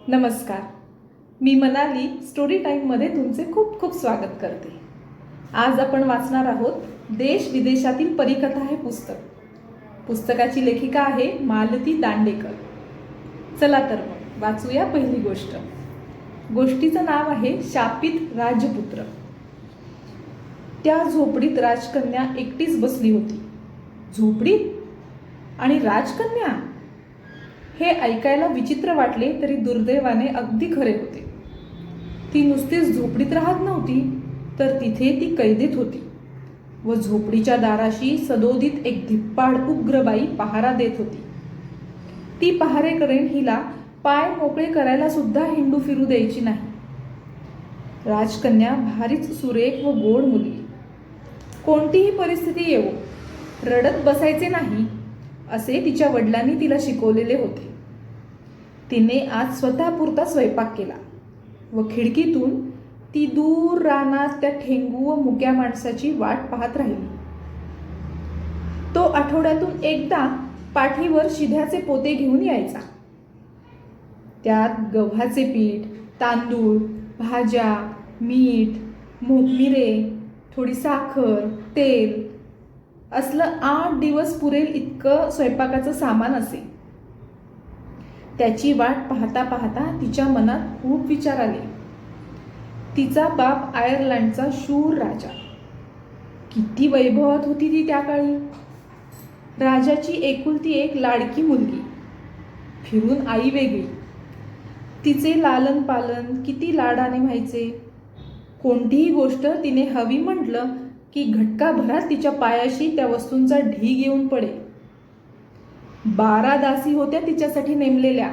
नमस्कार. मी मनाली स्टोरी टाईममध्ये तुमचे खूप खूप स्वागत करते. आज आपण वाचणार आहोत देश विदेशातील परिकथा हे पुस्तक. पुस्तकाची लेखिका आहे मालती दांडेकर. चला तर मग वाचूया पहिली गोष्ट. गोष्टीचं नाव आहे शापित राजपुत्र. त्या झोपडीत राजकन्या एकटीच बसली होती. झोपडीत आणि राजकन्या? हे ऐकायला विचित्र वाटले तरी दुर्दैवाने अगदी खरे होते. ती नुसतीच झोपडीत राहत नव्हती, तर तिथे ती कैदेत होती व झोपडीच्या दाराशी सदोदित एक धिप्पाड उग्रबाई पहारा देत होती. ती पहारेकरेन हिला पाय मोकळे करायला सुद्धा हिंडू फिरू द्यायची नाही. राजकन्या भारीच सुरेख व गोड मुलगी. कोणतीही परिस्थिती येवो, रडत बसायचे नाही असे तिच्या वडिलांनी तिला शिकवलेले होते. तिने आज स्वतःपुरता स्वयंपाक केला व खिडकीतून ती दूर रानात त्या ठेंगू व मुक्या माणसाची वाट पाहत राहिली. तो आठवड्यातून एकदा पाठीवर शिध्याचे पोते घेऊन यायचा. त्यात गव्हाचे पीठ, तांदूळ, भाज्या, मीठ, मिरे, थोडी साखर, तेल असलं 8 दिवस पुरेल इतकं स्वयंपाकाचं सामान असे. त्याची वाट पाहता पाहता तिच्या मनात खूप विचार आले. तिचा बाप आयर्लंडचा शूर राजा. किती वैभवात होती ती त्या काळी. राजाची एकुलती एक लाडकी मुलगी, फिरून आई वेगळी. तिचे लालन पालन किती लाडाने व्हायचे. कोणतीही गोष्ट तिने हवी म्हटलं की घटकाभरात तिच्या पायाशी त्या वस्तूंचा ढीग येऊन पडे. 12 दासी होत्या तिच्यासाठी नेमलेल्या.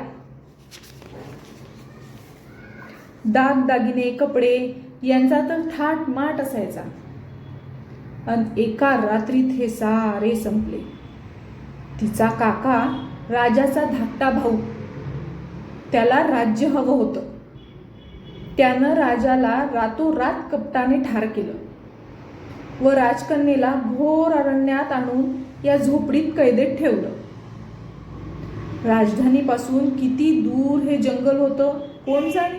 दागदागिने, कपडे यांचा तर थाट माट असायचा. आणि एका रात्रीत हे सारे संपले. तिचा काका राजाचा धाकटा भाऊ. त्याला राज्य हवं होतं. त्यानं राजाला रातोरात कपटाने ठार केलं व राजकन्येला घोर अरण्यात आणून या झोपडीत कैदेत ठेवलं. राजधानीपासून किती दूर हे जंगल होतं कोण जाणे.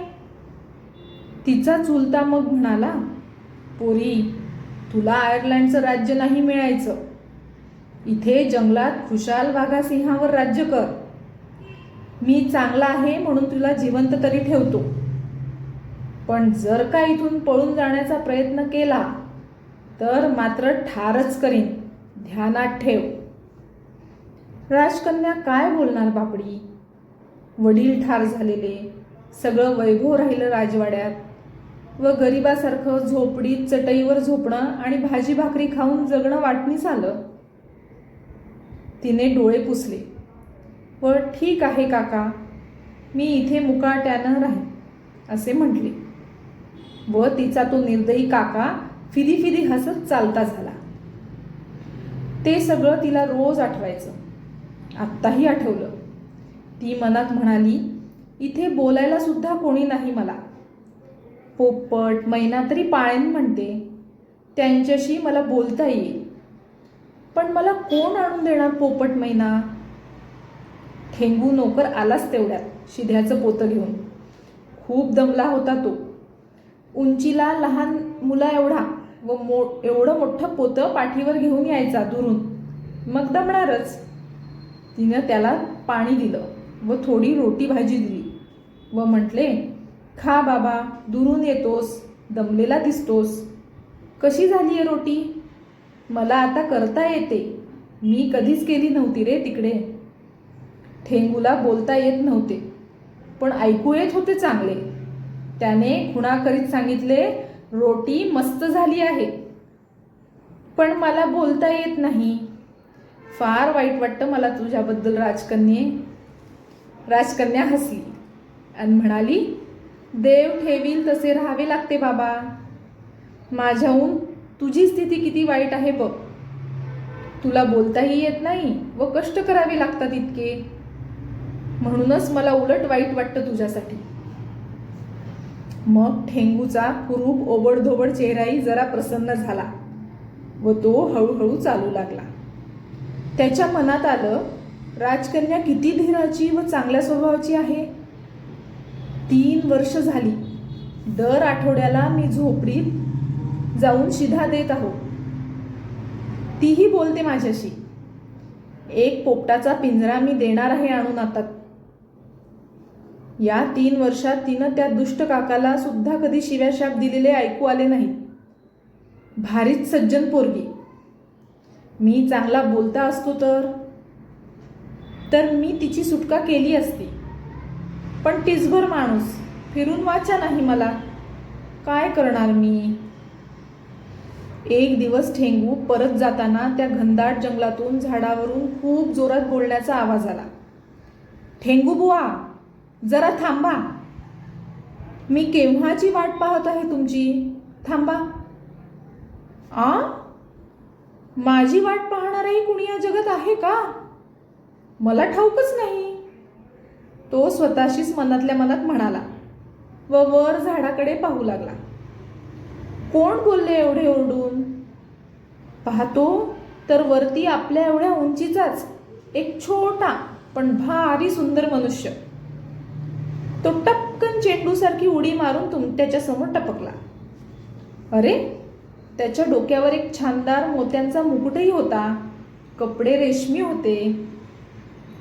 तिचा चुलता मग म्हणाला, पोरी, तुला आयर्लंडचं राज्य नाही मिळायचं. इथे जंगलात खुशाल वाघा सिंहावर राज्य कर. मी चांगला आहे म्हणून तुला जिवंत तरी ठेवतो, पण जर का इथून पळून जाण्याचा प्रयत्न केला तर मात्र ठारच करीन, ध्यानात ठेव. राजकन्या काय बोलणार बापडी. वडील ठार झालेले, सगळं वैभव राहिलं राजवाड्यात व गरिबासारखं झोपडीत चटईवर झोपणं आणि भाजी भाकरी खाऊन जगणं वाटणीच आलं. तिने डोळे पुसले व ठीक आहे काका, मी इथे मुकाट्यानं राहीन असे म्हटले व तिचा तो निर्दयी काका फिदी फिदी हसत चालता झाला. ते सगळं तिला रोज आठवायचं. आत्ताही आठवलं. ती मनात म्हणाली, इथे बोलायला सुद्धा कोणी नाही मला. पोपट, मैना तरी पाळेन म्हणते, त्यांच्याशी मला बोलता येईल. पण मला कोण आणून देणार पोपट, मैना? ठेंगू नोकर आलाच तेवढ्यात शिध्याचं पोतं घेऊन. खूप दमला होता तो. उंचीला लहान मुला एवढा व एवढं मोठं पोतं पाठीवर घेऊन यायचा दुरून. मग दमणारच. तिनं त्याला पाणी दिलं व थोडी रोटी भाजी दिली व म्हटले, खा बाबा, दुरून येतोस, दमलेला दिसतोस. कशी झाली आहे रोटी? मला आता करता येते, मी कधीच केली नव्हती रे तिकडे. ठेंगूला बोलता येत नव्हते, पण ऐकू येत होते चांगले. त्याने खुणा करीत सांगितले, रोटी मस्त झाली आहे, पण मला बोलता येत नाही. फार वाईट वाटतं मला तुझ्याबद्दल राजकन्ये. राजकन्या हसली आणि म्हणाली, देव ठेवील तसे राहावे लागते बाबा. माझ्याहून तुझी स्थिती किती वाईट आहे बघ. तुला बोलताही येत नाही व कष्ट करावे लागतात इतके. म्हणूनच मला उलट वाईट वाटतं तुझ्यासाठी. मग ठेंगूचा कुरूप ओबडधोबड चेहराही जरा प्रसन्न झाला व तो हळूहळू चालू लागला. त्याच्या मनात आलं, राजकन्या किती धीराची व चांगल्या स्वभावाची आहे. 3 वर्ष झाली दर आठवड्याला मी झोपडीत जाऊन शिधा देत आहो. तीही बोलते माझ्याशी. एक पोपटाचा पिंजरा मी देणार आहे आणून आता. या 3 वर्षात तिनं त्या दुष्ट काकाला सुद्धा कधी शिव्याशाप दिलेले ऐकू आले नाही. भारीच सज्जन पोरगी. मी चांगला बोलता असतो तर मी तिची सुटका केली असती. पण टिचभर माणूस फिरून वाचा नाही मला. काय करणार मी. एक दिवस ठेंगू परत जाताना त्या घनदाट जंगलातून झाडावरून खूप जोरात बोलण्याचा आवाज आला. ठेंगू बुवा, जरा थांबा. मी केव्हाची वाट पाहत आहे तुमची. थांबा. माझी वाट पाहणारही कुणी या जगात आहे का. मला ठाऊकच नाही. तो स्वतःशीच मनातल्या मनात म्हणाला व वर झाडाकडे पाहू लागला. कोण बोलले एवढे ओरडून. पाहतो तर वरती आपल्या एवढ्या उंचीचाच एक छोटा पण भारी सुंदर मनुष्य. तो टपकन चेंडूसारखी उडी मारून त्याच्या समोर टपकला. अरे, त्याच्या डोक्यावर एक छानदार मोत्यांचा मुकुटही होता. कपडे रेशमी होते.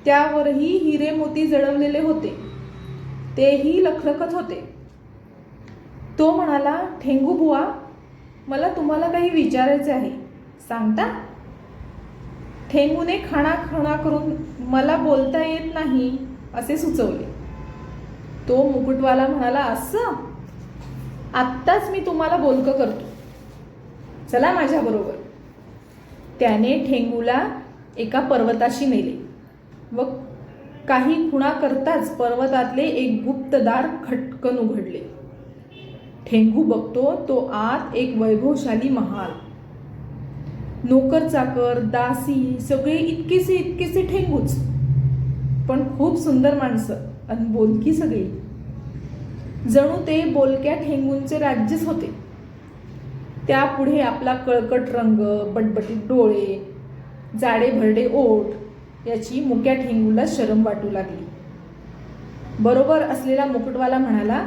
त्यावरही हिरे मोती जडवलेले होते. तेही लखलखत होते. तो म्हणाला, ठेंगू बुवा, मला तुम्हाला काही विचारायचे आहे, सांगता. ठेंगूने खाणा करून मला बोलता येत नाही असे सुचवले. तो मुकुटवाला म्हणाला, असं. आत्ताच मी तुम्हाला बोलकं करतो. चला माझ्याबरोबर. त्याने ठेंगूला एका पर्वताशी नेले व काही खुणा करताच पर्वतातले एक गुप्त दार खटकन उघडले. ठेंगू बघतो तो आत एक वैभवशाली महाल. नोकर चाकर दासी सगळे इतकेसे ठेंगूच, पण खूप सुंदर माणसं आणि बोलकी सगळी. जणू ते बोलक्या ठेंगूंचे राज्यच होते. त्यापुढे आपला कळकट रंग, बटबटीत डोळे, जाडे भरडे ओठ याची मुक्या ठेंगूला शरम वाटू लागली. बरोबर असलेला मुकुटवाला म्हणाला,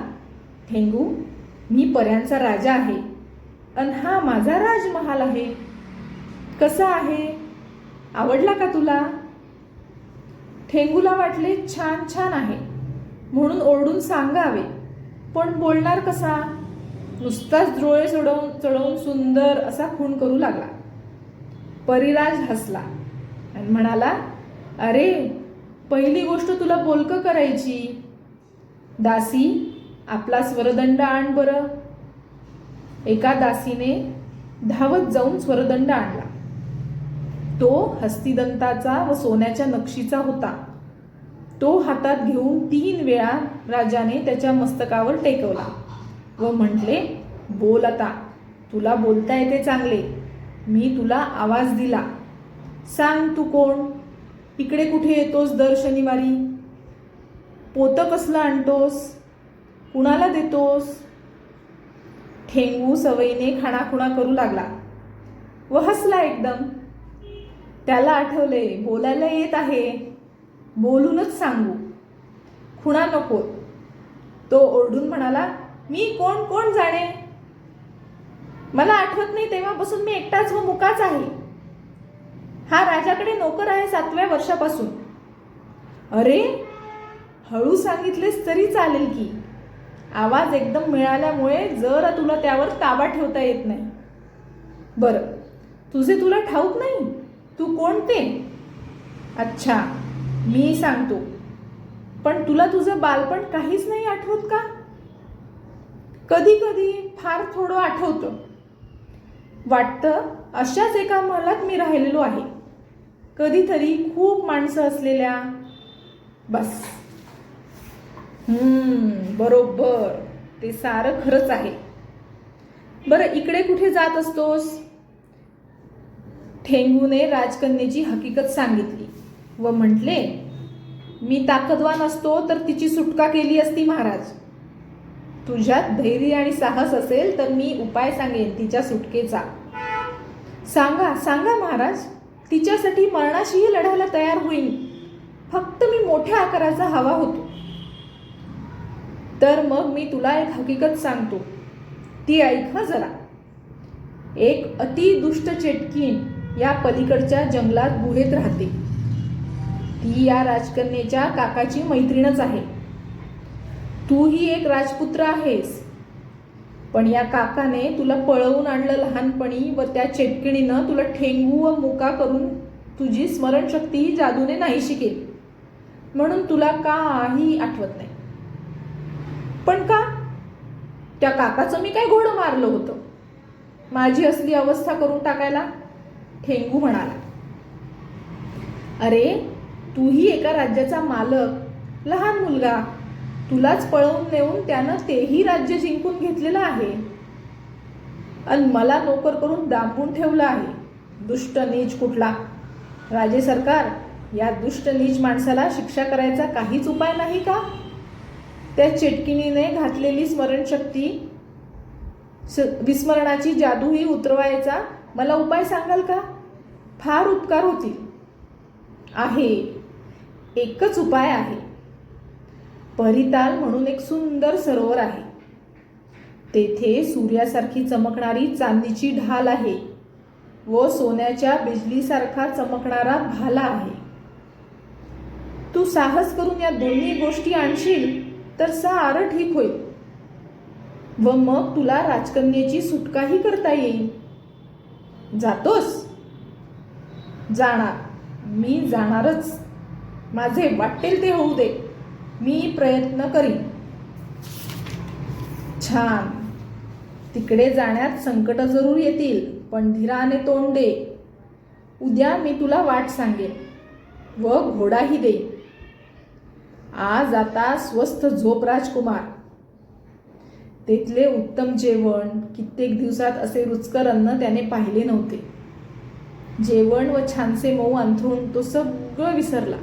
ठेंगू, मी पर्यांचा राजा आहे आणि हा माझा राजमहाल आहे. कसा आहे, आवडला का तुला. ठेंगूला वाटले छान आहे म्हणून ओरडून सांगावे, पण बोलणार कसा. नुसताच डोळे चढवून सुंदर असा खूण करू लागला. परिराज हसला आणि म्हणाला, अरे, पहिली गोष्ट तुला बोलकं करायची. दासी, आपला स्वरदंड आण बरं. एका दासीने धावत जाऊन स्वरदंड आणला. तो हस्तिदंताचा व सोन्याच्या नक्षीचा होता. तो हातात घेऊन 3 वेळा राजाने त्याच्या मस्तकावर टेकवला व म्हटले, बोल आता. तुला बोलता येते चांगले. मी तुला आवाज दिला. सांग तू कोण. इकडे कुठे येतोस दर शनिवारी. पोतं कसलं आणतोस. कुणाला देतोस. ठेंगू सवयीने खाणाखुणा करू लागला व हसला एकदम. त्याला आठवले, बोलायला येत आहे, बोलूनच सांगू, खुणा नको. तो ओरडून म्हणाला, मी कोण जाणे. मला आठवत नाही तेव्हापासून मी एकटाच व मुकाच आहे. हा राजाकडे नोकर आहे 7व्या वर्षापासून. अरे, हळू सांगितलेस तरी चालेल की. आवाज एकदम मिळाल्यामुळे जरा तुला त्यावर ताबा ठेवता येत नाही. बरं, तुला ठाऊक नाही तू कोण ते. अच्छा, मी सांगतो. पण तुला तुझं बालपण काहीच नाही आठवत का. कधी कधी फार थोडं आठवतं. वाटतं अशाच एका महलात मी राहिलेलो आहे. कधीतरी खूप माणसं असलेल्या. बस. बरोबर, ते सारं खरंच आहे. बरं, इकडे कुठे जात असतोस. ठेंगूने राजकन्येची हकीकत सांगितली व म्हटले, मी ताकदवान असतो तर तिची सुटका केली असती महाराज. तुझ्यात धैर्य आणि साहस असेल तर मी उपाय सांगेन तिच्या सुटकेचा. सांगा महाराज. तिच्यासाठी मरणाशीही लढायला तयार होईन. फक्त मी मोठ्या आकाराचा हवा होतो. तर मग मी तुला एक हकीकत सांगतो, ती ऐक हं जरा. एक अतिदुष्ट चेटकीण या पलीकडच्या जंगलात गुहेत राहते. ती या राजकन्येच्या काकाची मैत्रीणच आहे. तूही एक राजपुत्र आहेस, पण या काकाने तुला पळवून आणलं लहानपणी व त्या चेटकिणीनं तुला ठेंगू व मुका करून तुझी स्मरणशक्तीही जादूने नाहीशी केली, म्हणून तुला काही आठवत नाही. पण का? त्या काकाचं मी काय घोडं मारलं होतं माझी असली अवस्था करून टाकायला? ठेंगू म्हणाला. अरे, तूही एका राज्याचा मालक, लहान मुलगा. तुलाच पळवून नेऊन त्यानं तेही राज्य जिंकून घेतलेलं आहे आणि मला नोकर करून दाबून ठेवलं आहे. दुष्ट नीच कुठला! राजे सरकार, या दुष्ट नीच माणसाला शिक्षा करायचा काहीच उपाय नाही का? त्या चेटकिणीने घातलेली स्मरणशक्ती, विस्मरणाची जादूही उतरवायचा मला उपाय सांगाल का? फार उपकार होतील. आहे, एकच उपाय आहे. परिताल म्हणून एक सुंदर सरोवर आहे. तेथे सूर्यासारखी चमकणारी चांदीची ढाल आहे व सोन्याच्या बिजलीसारखा चमकणारा भाला आहे. तू साहस करून या दोन्ही गोष्टी आणशील तर सारं ठीक होईल व मग तुला राजकन्येची सुटकाही करता येईल. जातोस? जाणार. मी जाणारच. माझे वाटेल ते होऊ दे. मी प्रयत्न करीन. छान. तिकडे जाण्यात संकट जरूर येतील, पण धीराने तोंड दे. उद्या मी तुला वाट सांगेन व घोडाही देईन. आज आता स्वस्थ झोप राजकुमार. तेथले उत्तम जेवण, कित्येक दिवसात असे रुचकर अन्न त्याने पाहिले नव्हते. जेवण व छानसे मऊ अंथरूण तो सगळं विसरला.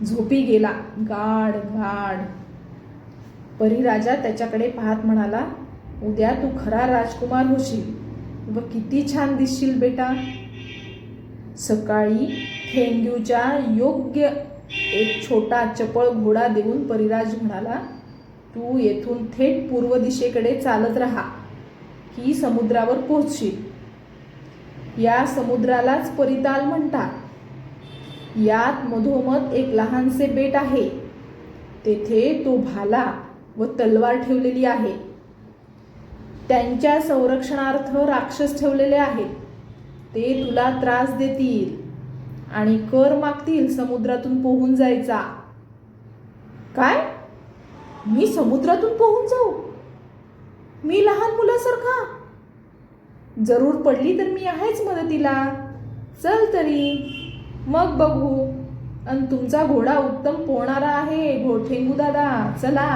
झोपी गेला गाढ गाढ. परीराजा त्याच्याकडे पाहत म्हणाला, उद्या तू खरा राजकुमार होशील व किती छान दिसशील बेटा. सकाळी ठेंग्यूच्या योग्य एक छोटा चपळ घोडा देऊन परीराज म्हणाला, तू येथून थेट पूर्व दिशेकडे चालत राहा की समुद्रावर पोहोचशील. या समुद्रालाच परिताल म्हणतात. यात मधोमध एक लहानसे बेट आहे. तेथे तो भाला व तलवार ठेवलेली आहे. त्यांच्या संरक्षणार्थ राक्षस ठेवलेले आहेत. ते तुला त्रास देतील आणि कर मागतील समुद्रातून पोहून जायचा. काय? मी समुद्रातून पोहून जाऊ? मी लहान मुलासारखा? जरूर पडली तर मी आहेच मदतीला. चल तरी, मग बघू. आणि तुमचा घोडा उत्तम पोहणारा आहे ठेंगू दादा, चला.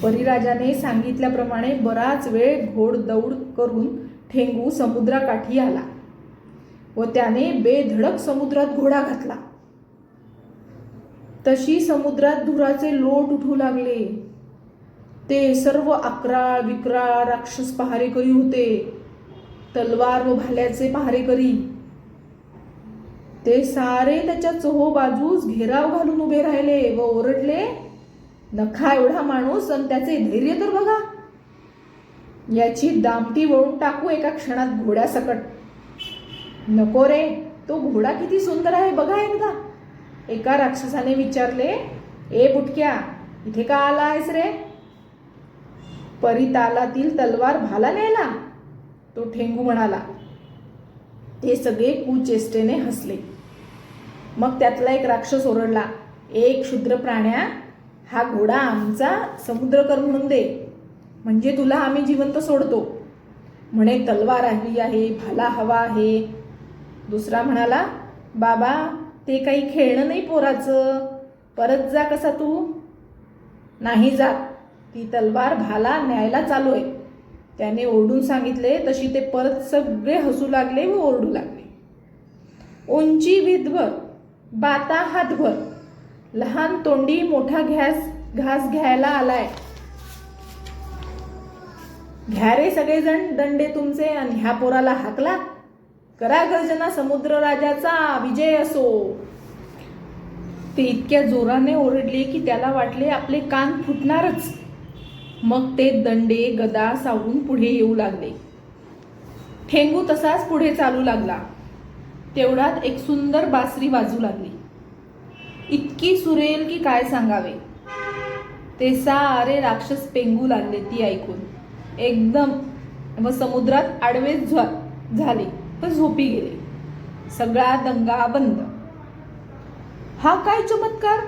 परीराजाने सांगितल्याप्रमाणे बराच वेळ घोडदौड करून ठेंगू समुद्राकाठी आला व त्याने बेधडक समुद्रात घोडा घातला. तशी समुद्रात धुराचे लोट उठू लागले. ते सर्व अकराळ विक्राळ राक्षस पहारेकरी होते, तलवार व भाल्याचे पहारेकरी. ते सारे त्याच्या चोहोबाजूस घेराव घालून उभे राहिले व ओरडले, नखा एवढा माणूस आणि त्याचे धैर्य तर बघा. याची दामटी वळून टाकू एका क्षणात घोड्यासकट. नको रे, तो घोडा किती सुंदर आहे बघा एकदा. एका राक्षसाने विचारले, ए बुटक्या, इथे का आला आहेस रे? परितालातील तलवार भाला न्यायला, तो ठेंगू म्हणाला. ते सगळे कुचेष्टेने हसले. मग त्यातला एक राक्षस ओरडला, एक क्षुद्र प्राण्या, हा घोडा आमचा समुद्रकर म्हणून दे, म्हणजे तुला आम्ही जिवंत सोडतो. म्हणे तलवार हवी आहे, भाला हवा आहे. दुसरा म्हणाला, बाबा ते काही खेळणं नाही पोराचं, परत जा कसा तू. नाही जात, ती तलवार भाला न्यायला चालू आहे. त्याने ओरडून सांगितले तशी ते परत सगळे हसू लागले व ओरडू लागले. उंची विधभर, बाता हातभर, लहान तोंडी मोठा घास घ्यायला आलाय. घ्या रे सगळेजण दंडे तुमचे आणि ह्या पोराला हाकला. करा गर्जना, समुद्र राजाचा विजय असो. ते इतक्या जोराने ओरडले की त्याला वाटले आपले कान फुटणारच. मग ते दंडे गदा सावरून पुढे येऊ लागले. ठेंगू तसाच पुढे चालू लागला. तेवढ्यात एक सुंदर बासरी वाजू लागली. इतकी सुरेल की काय सांगावे. ते सारे राक्षस पेंगू लागले ती ऐकून एकदम, व समुद्रात आडवेच झाले व झोपी गेले. सगळा दंगा बंद. हा काय चमत्कार,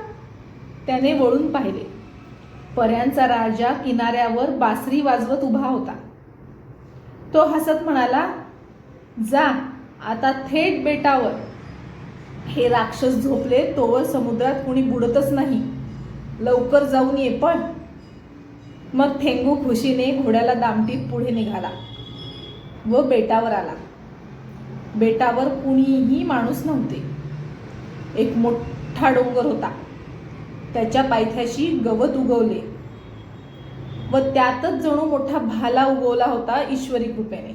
त्याने वळून पाहिले. पऱ्यांचा राजा किनाऱ्यावर बासरी वाजवत उभा होता. तो हसत म्हणाला, जा आता थेट बेटावर. हे राक्षस झोपले तोवर समुद्रात कुणी बुडतच नाही. लवकर जाऊन ये पण. मग ठेंगू खुशीने घोड्याला दामटीत पुढे निघाला व बेटावर आला. बेटावर कुणीही माणूस नव्हते. एक मोठा डोंगर होता. त्याच्या पायथ्याशी गवत उगवले व त्यातच जणू मोठा भाला उगवला होता ईश्वरी कृपेने.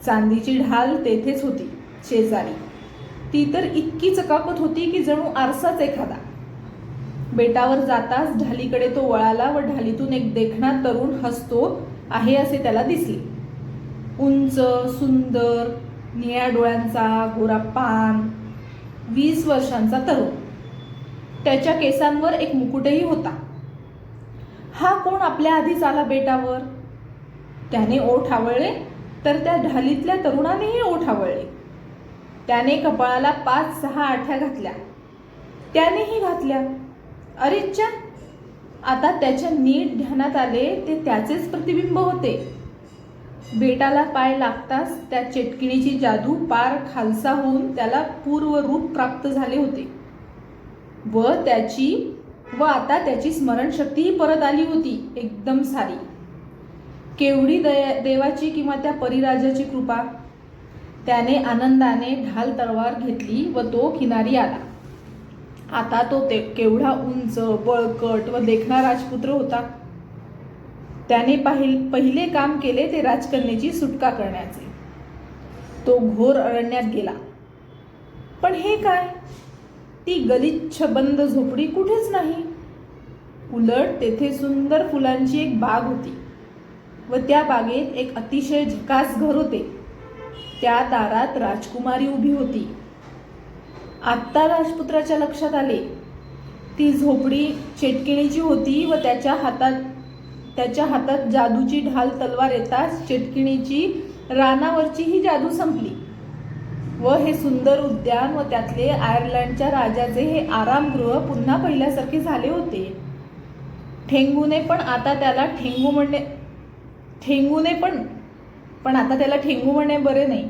चांदीची ढाल तेथेच होती शेजारी. ती तर इतकी चकाकत होती की जणू आरसाच एखादा. बेटावर जाताच ढालीकडे तो वळाला व ढालीतून एक देखणा तरुण हसतो आहे असे त्याला दिसले. उंच, सुंदर, निळ्या डोळ्यांचा, गोरा पान, 20 वर्षांचा तरुण. त्याच्या केसांवर एक मुकुटही होता. हा कोण आपल्या आधीच आला बेटावर? त्याने ओठ आवळले तर त्या ढालीतल्या तरुणानेही ओठ आवळले. त्याने कपाळाला 5-6 आठ्या घातल्या. त्यानेही घातल्या. अरेच्चा, आता त्याच्या नीट ध्यानात आले ते त्याचेच प्रतिबिंब होते. बेटाला पाय लागताच त्या चेटकिणीची जादू पार खालसा होऊन त्याला पूर्व रूप प्राप्त झाले होते व आता त्याची स्मरणशक्तीही परत आली होती एकदम सारी. केवढी देवाची किंवा त्या परिराजाची कृपा. त्याने आनंदाने ढाल तलवार घेतली व तो किनारी आला. आता तो केवढा उंच, बळकट व देखणा राजपुत्र होता. त्याने पहिले काम केले ते राजकन्येची सुटका करण्याचे. तो घोर अरण्यात गेला. पण हे काय, ती गलिच्छ बंद झोपडी कुठेच नाही. उलट तेथे सुंदर फुलांची एक बाग होती व त्या बागेत एक अतिशय झकास घर होते. त्या दारात राजकुमारी उभी होती. आत्ता राजपुत्राच्या लक्षात आले. ती झोपडी चेटकिणीची होती व त्याच्या हातात जादूची ढाल तलवार येताच चेटकिणीची रानावरची ही जादू संपली व हे सुंदर उद्यान व त्यातले आयर्लंडच्या राजाचे हे आरामगृह पुन्हा पहिल्यासारखे झाले होते. ठेंगूने पण आता त्याला ठेंगू म्हणणे बरे नाही.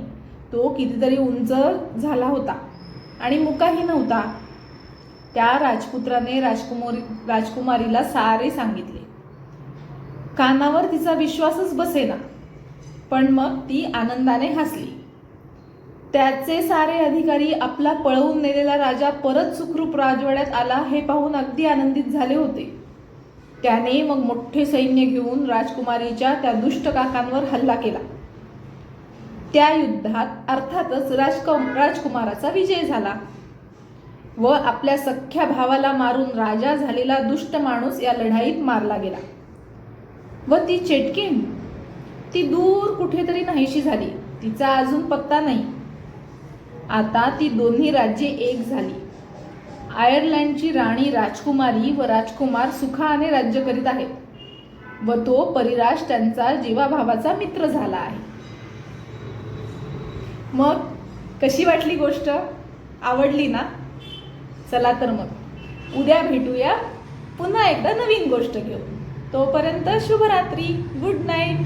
तो कितीतरी उंच झाला होता आणि मुकाही नव्हता. त्या राजपुत्राने राजकुमारीला सारे सांगितले. कानावर तिचा विश्वासच बसेना. पण मग ती आनंदाने हसली. त्याचे सारे अधिकारी आपला पळवून नेलेला राजा परत सुखरूप राजवाड्यात आला हे पाहून अगदी आनंदित झाले होते. त्याने मग मोठे सैन्य घेऊन राजकुमारीच्या त्या दुष्ट काकांवर हल्ला केला. त्या युद्धात अर्थातच राजकुमाराचा विजय झाला व आपल्या सख्ख्या भावाला मारून राजा झालेला दुष्ट माणूस या लढाईत मारला गेला. व ती चेटकीण, ती दूर कुठेतरी नाहीशी झाली. तिचा अजून पत्ता नाही. आता ती दोन्ही राज्ये एक झाली. आयर्लंडची राणी राजकुमारी व राजकुमार सुखाने राज्य करीत आहेत व तो परिराज त्यांचा जीवाभावाचा मित्र झाला आहे. मग कशी वाटली गोष्ट? आवडली ना? चला तर मग उद्या भेटूया पुन्हा एकदा नवीन गोष्ट घेऊन. तोपर्यंत शुभरात्री. Good night.